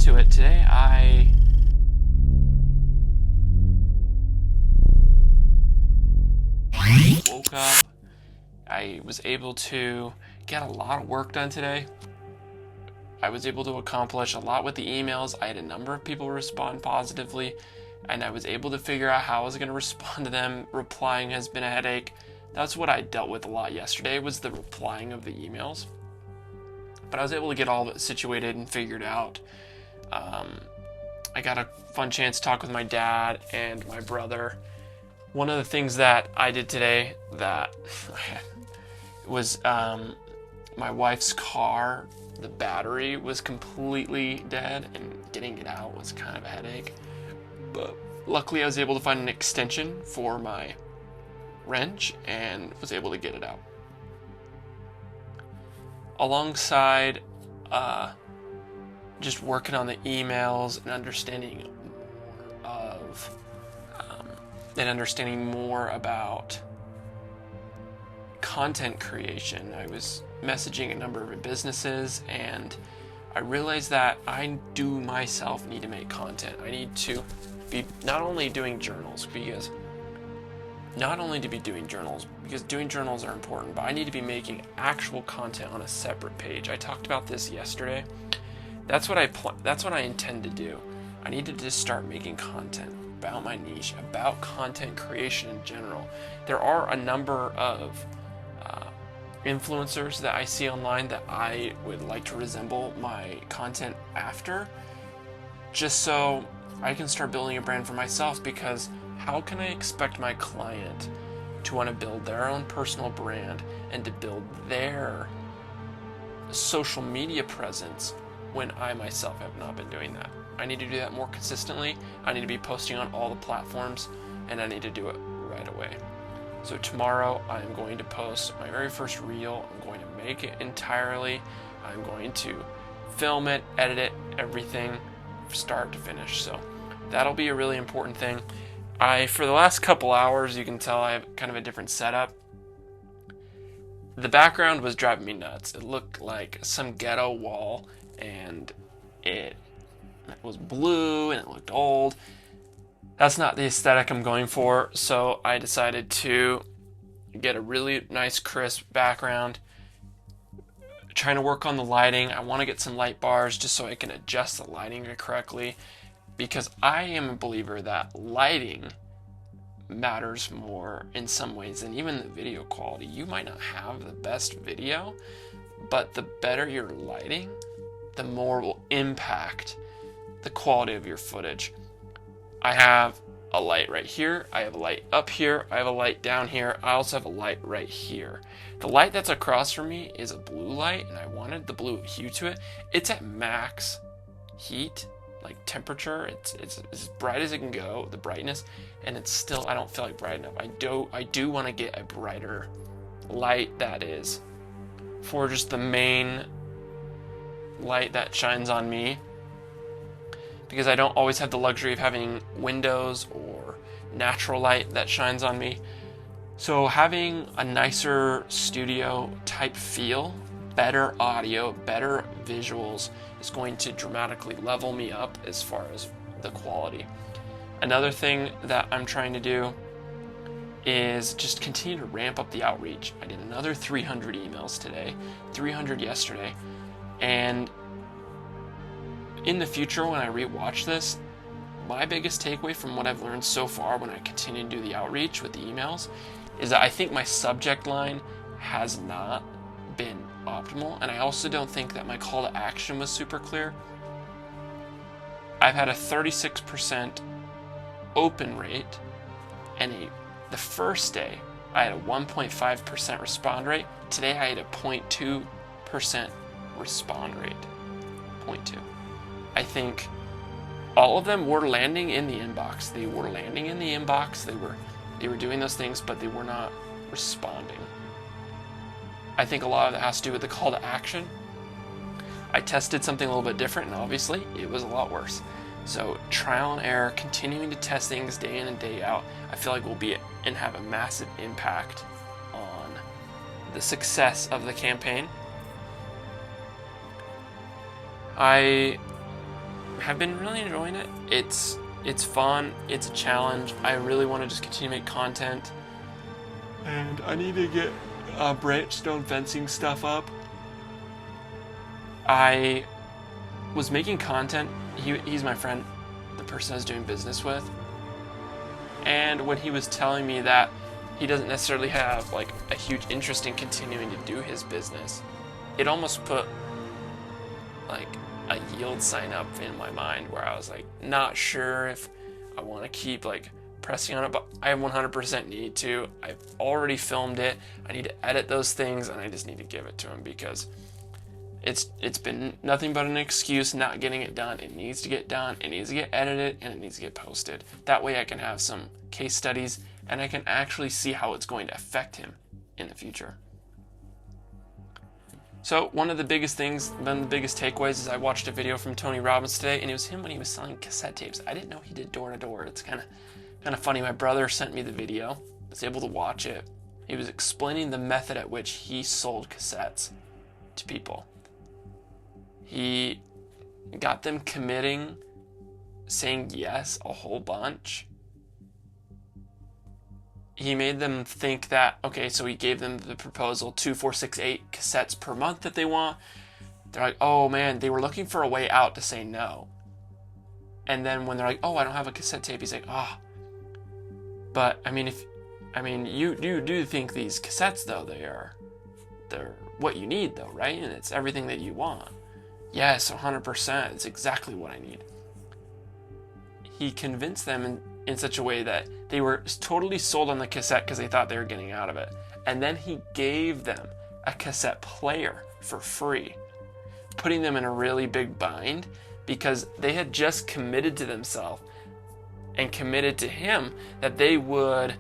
into it. Today I woke up. I was able to get a lot of work done today. I was able to accomplish a lot with the emails. I had a number of people respond positively, and I was able to figure out how I was going to respond to them. Replying has been a headache. That's what I dealt with a lot yesterday, was the replying of the emails. But I was able to get all of it situated and figured out. I got a fun chance to talk with my dad and my brother. One of the things that I did today that was my wife's car, the battery was completely dead, and getting it out was kind of a headache. But luckily I was able to find an extension for my wrench and was able to get it out. Alongside just working on the emails and understanding more about content creation, I was messaging a number of businesses, and I realized that I do myself need to make content. I need to be not only doing journals, because doing journals are important, but I need to be making actual content on a separate page. I talked about this yesterday. That's what I intend to do. I need to just start making content about my niche, about content creation in general. There are a number of influencers that I see online that I would like to resemble my content after, just so I can start building a brand for myself. Because how can I expect my client to want to build their own personal brand and to build their social media presence when I myself have not been doing that? I need to do that more consistently. I need to be posting on all the platforms, and I need to do it right away. So tomorrow I'm going to post my very first reel. I'm going to make it entirely. I'm going to film it, edit it, everything start to finish. So that'll be a really important thing. For the last couple hours, you can tell I have kind of a different setup. The background was driving me nuts. It looked like some ghetto wall, and it was blue and it looked old. That's not the aesthetic I'm going for, so I decided to get a really nice crisp background. Trying to work on the lighting. I want to get some light bars just so I can adjust the lighting correctly, because I am a believer that lighting matters more in some ways than even the video quality. You might not have the best video, but the better your lighting, the more it will impact the quality of your footage. I have a light right here, I have a light up here, I have a light down here, I also have a light right here. The light that's across from me is a blue light, and I wanted the blue hue to it. It's at max heat, like temperature. It's as bright as it can go, the brightness, and it's still, I don't feel like bright enough. I do want to get a brighter light that is for just the main light that shines on me, because I don't always have the luxury of having windows or natural light that shines on me. So having a nicer studio type feel, better audio, better visuals is going to dramatically level me up as far as the quality. Another thing that I'm trying to do is just continue to ramp up the outreach. I did another 300 emails today, 300 yesterday, and in the future, when I rewatch this, my biggest takeaway from what I've learned so far when I continue to do the outreach with the emails is that I think my subject line has not been optimal, and I also don't think that my call to action was super clear. I've had a 36% open rate, and the first day I had a 1.5% respond rate. Today I had a 0.2% respond rate. 0.2. I think all of them were landing in the inbox. They were landing in the inbox. They were doing those things, but they were not responding. I think a lot of that has to do with the call to action. I tested something a little bit different, and obviously it was a lot worse. So trial and error, continuing to test things day in and day out, I feel like will be and have a massive impact on the success of the campaign. I have been really enjoying it. It's fun. It's a challenge. I really want to just continue to make content, and I need to get branch stone fencing stuff up. I was making content. He's my friend, the person I was doing business with, and when he was telling me that he doesn't necessarily have like a huge interest in continuing to do his business, it almost put like a yield sign up in my mind where I was like, not sure if I want to keep like pressing on it, but I 100% need to. I've already filmed it. I need to edit those things, and I just need to give it to him because it's been nothing but an excuse not getting it done. It needs to get done. It needs to get edited, and it needs to get posted. That way I can have some case studies, and I can actually see how it's going to affect him in the future. So one of the biggest things, one of the biggest takeaways is I watched a video from Tony Robbins today, and it was him when he was selling cassette tapes. I didn't know he did door to door. It's kind of funny. My brother sent me the video. I was able to watch it. He was explaining the method at which he sold cassettes to people. He got them committing, saying yes a whole bunch. He made them think that, okay, so he gave them the proposal, 2, 4, 6, 8 cassettes per month that they want. They're like, oh man, they were looking for a way out to say no. And then when they're like, oh, I don't have a cassette tape, he's like, but I mean, you do think these cassettes though, they're what you need though, right? And it's everything that you want. Yes, 100%. It's exactly what I need. He convinced them in such a way that they were totally sold on the cassette because they thought they were getting out of it. And then he gave them a cassette player for free, putting them in a really big bind because they had just committed to themselves and committed to him that they would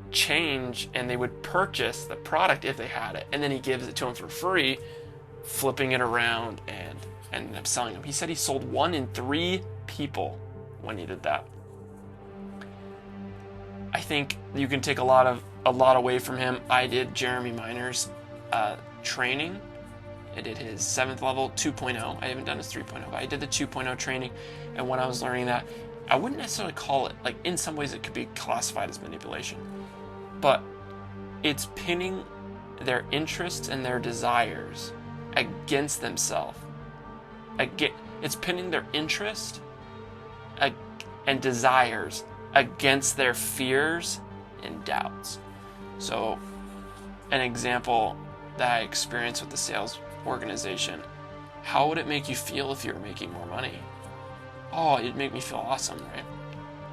change and they would purchase the product if they had it. And then he gives it to them for free, flipping it around and ended up selling them. He said he sold 1 in 3 people when he did that. I think you can take a lot away from him. I did Jeremy Miner's training. I did his 7th level 2.0. I haven't done his 3.0, but I did the 2.0 training. And when I was learning that, I wouldn't necessarily call it, like in some ways it could be classified as manipulation, but it's pinning their interests and their desires against themselves. It's pinning their interest and desires against their fears and doubts. So an example that I experienced with the sales organization, how would it make you feel if you were making more money? Oh, it'd make me feel awesome, right?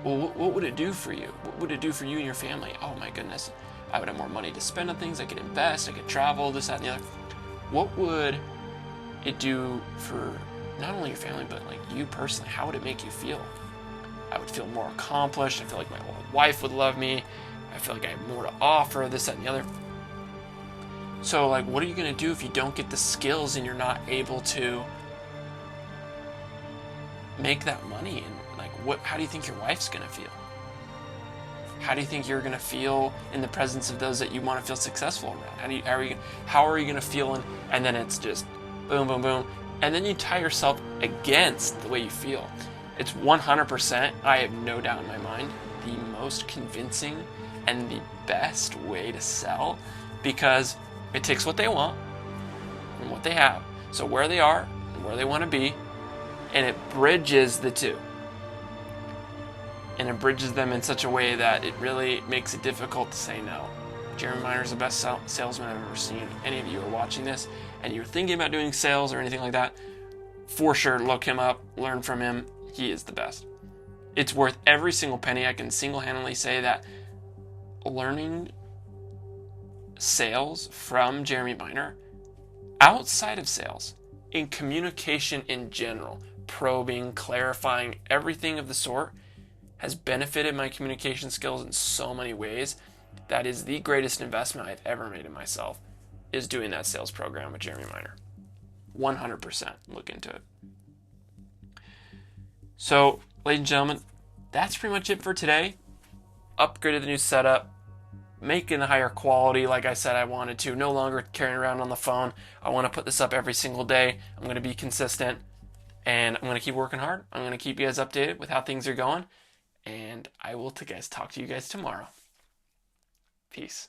Well, what would it do for you? What would it do for you and your family? Oh my goodness, I would have more money to spend on things. I could invest, I could travel, this, that, and the other. What would it do for not only your family, but like you personally? How would it make you feel? I would feel more accomplished. I feel like my wife would love me. I feel like I have more to offer, this, that, and the other. So like, what are you gonna do if you don't get the skills and you're not able to make that money? And like, how do you think your wife's gonna feel? How do you think you're gonna feel in the presence of those that you want to feel successful around? How are you gonna feel? And then it's just boom, boom, boom. And then you tie yourself against the way you feel. It's 100%, I have no doubt in my mind, the most convincing and the best way to sell, because it takes what they want and what they have, so where they are and where they want to be, and it bridges the two. And it bridges them in such a way that it really makes it difficult to say no. Jeremy Miner is the best salesman I've ever seen. Any of you are watching this and you're thinking about doing sales or anything like that, for sure look him up, learn from him. He is the best. It's worth every single penny. I can single-handedly say that learning sales from Jeremy Miner, outside of sales, in communication in general, probing, clarifying, everything of the sort, has benefited my communication skills in so many ways. That is the greatest investment I've ever made in myself, is doing that sales program with Jeremy Miner. 100% look into it. So, ladies and gentlemen, that's pretty much it for today. Upgraded the new setup, making a higher quality like I said I wanted to, no longer carrying around on the phone. I want to put this up every single day. I'm going to be consistent. And I'm going to keep working hard. I'm going to keep you guys updated with how things are going. And I will guys talk to you guys tomorrow. Peace.